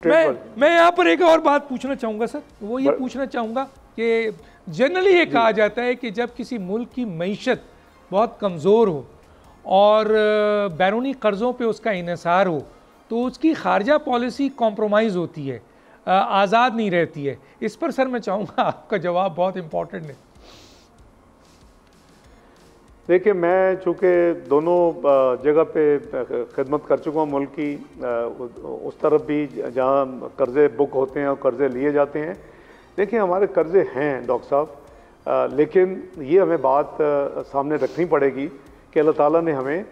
मैं यहाँ पर एक और बात पूछना चाहूँगा सर, वो ये पूछना चाहूँगा कि जनरली ये कहा जाता है कि जब किसी मुल्क की मईशत बहुत कमज़ोर हो और बैरूनी कर्ज़ों पे उसका इन्हिसार हो तो उसकी खारजा पॉलिसी कॉम्प्रोमाइज़ होती है, आज़ाद नहीं रहती है। इस पर सर मैं चाहूँगा आपका जवाब, बहुत इम्पोर्टेंट है। देखिए, मैं चूँकि दोनों जगह पे खिदमत कर चुका हूँ मुल्क की, उस तरफ भी जहाँ कर्ज़े बुक होते हैं और कर्ज़े लिए जाते हैं। देखिए, हमारे कर्ज़े हैं डॉक्टर साहब, लेकिन ये हमें बात सामने रखनी पड़ेगी कि अल्लाह ताला ने हमें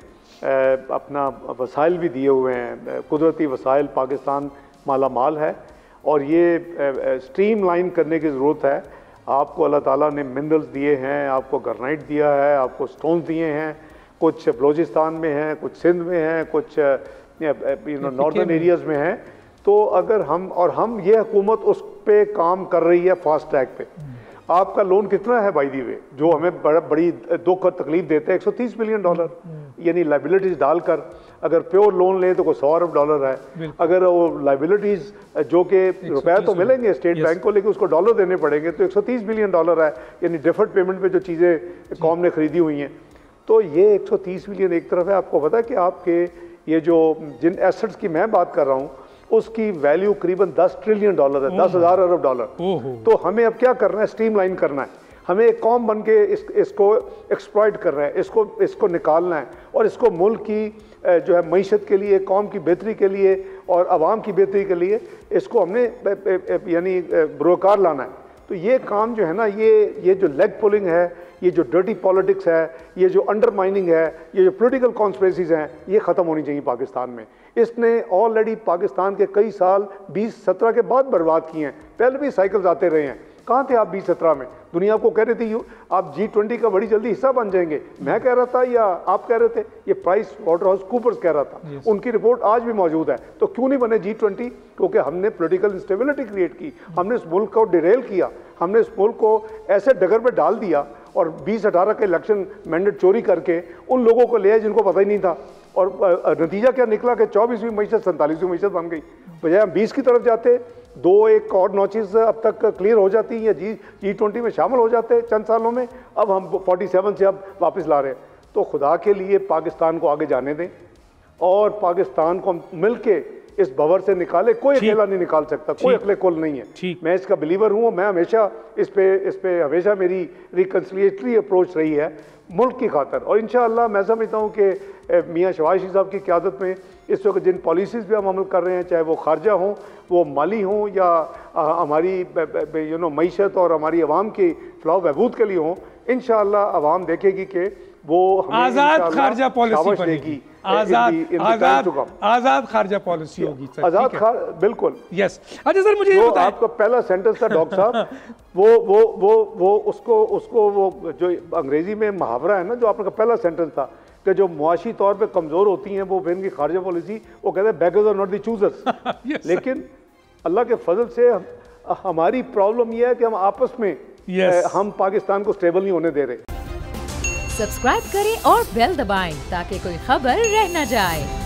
अपना वसाइल भी दिए हुए हैं, कुदरती वसाइल। पाकिस्तान माला माल है और ये स्ट्रीम लाइन करने की ज़रूरत है। आपको अल्लाह ताला ने मिनरल्स दिए हैं, आपको ग्रेनाइट दिया है, आपको स्टोन्स दिए हैं, कुछ बलोचिस्तान में हैं, कुछ सिंध में हैं, कुछ नॉर्दर्न एरियाज़ में हैं। तो अगर हम ये हुकूमत उस पे काम कर रही है फास्ट ट्रैक पे। आपका लोन कितना है बाय द वे, जो हमें बड़ी दुख और तकलीफ देते हैं? $130 बिलियन, यानी लाइबिलिटीज़ डालकर अगर प्योर लोन ले तो कोई $100 अरब है। अगर वो लाइबिलिटीज़ जो कि रुपए तो मिलेंगे स्टेट बैंक को, लेकिन उसको डॉलर देने पड़ेंगे, तो $130 बिलियन है, यानी डिफर्ड पेमेंट पे जो चीज़ें कौम ने खरीदी हुई हैं। तो ये 130 बिलियन एक तरफ है। आपको पता है कि आपके ये जो जिन एसेट्स की मैं बात कर रहा हूँ उसकी वैल्यू करीबन $10 ट्रिलियन है, 10,000 अरब डॉलर। तो हमें अब क्या करना है? स्ट्रीमलाइन करना है। हमें एक कौम बन के इसको एक्सप्लॉइट करना है, इसको निकालना है और इसको मुल्क की जो है मईशत के लिए, कौम की बेहतरी के लिए और आवाम की बेहतरी के लिए इसको हमने यानी बरोकार लाना है। तो ये काम जो है ना, ये जो लेग पुलिंग है, ये जो डर्टी पॉलिटिक्स है, ये जो अंडरमाइनिंग है, ये जो पॉलिटिकल कॉन्स्पिरेसीज हैं, ये ख़त्म होनी चाहिए पाकिस्तान में। इसने ऑलरेडी पाकिस्तान के कई साल 2017 के बाद बर्बाद किए हैं। पहले भी साइकिल्स आते रहे हैं। कहाँ थे आप 2017 में? दुनिया को कह रहे थे आप G20 का बड़ी जल्दी हिस्सा बन जाएंगे। मैं कह रहा था या आप कह रहे थे? ये प्राइस वाटरहाउस कूपर्स कह रहा था। उनकी रिपोर्ट आज भी मौजूद है। तो क्यों नहीं बने G20? क्योंकि हमने पॉलिटिकल इंस्टेबिलिटी क्रिएट की, हमने इस मुल्क को डिरेल किया, हमने इस मुल्क को ऐसे डगर पे डाल दिया और 2018 के इलेक्शन मैंडेट चोरी करके उन लोगों को ले आए जिनको पता ही नहीं था। और नतीजा क्या निकला कि 24वीं मईशत 47वीं मईशत बन गई। बजाय हम 20 की तरफ जाते, 2-1 और नॉचेस अब तक क्लियर हो जाती या G20 में शामिल हो जाते चंद सालों में। अब हम 47 से अब वापस ला रहे हैं। तो खुदा के लिए पाकिस्तान को आगे जाने दें और पाकिस्तान को मिल के इस भंवर से निकाले। कोई अकेला नहीं निकाल सकता, कोई अकेले कुल नहीं है। मैं इसका बिलीवर हूँ। मैं हमेशा इस पे हमेशा मेरी रिकन्सिलिएटरी अप्रोच रही है मुल्क की खातर। और इंशाअल्लाह मैं समझता हूँ कि मियाँ शहबाज शरीफ साहब की क़यादत में इस वक्त जिन पॉलिसीज़ पे हम अमल कर रहे हैं, चाहे वो खारजा हों, वो माली हों या हमारी मईशत और हमारी आवाम की फलाह बहबूद के लिए हों, इंशाअल्लाह आवाम देखेगी कि वो आज़ाद खारजा पॉलिसी बनेगी। आज़ाद खारजा पॉलिसी होगी सर। आज़ाद, बिल्कुल, यस। अच्छा सर, मुझे ये बताएं, आपका पहला सेंटेंस था डॉक्टर साहब, वो उसको वो जो अंग्रेजी में मुहावरा है ना, जो आपका पहला सेंटेंस था कि जो मुआशी तौर पे कमज़ोर होती हैं वो फिर इनकी खारजा पॉलिसी, वो कहते हैं beggars are not the choosers. लेकिन अल्लाह के फजल से हमारी प्रॉब्लम यह है कि हम आपस में हम पाकिस्तान को स्टेबल नहीं होने दे रहे। सब्सक्राइब करें और बेल दबाएं ताकि कोई खबर रह न जाए।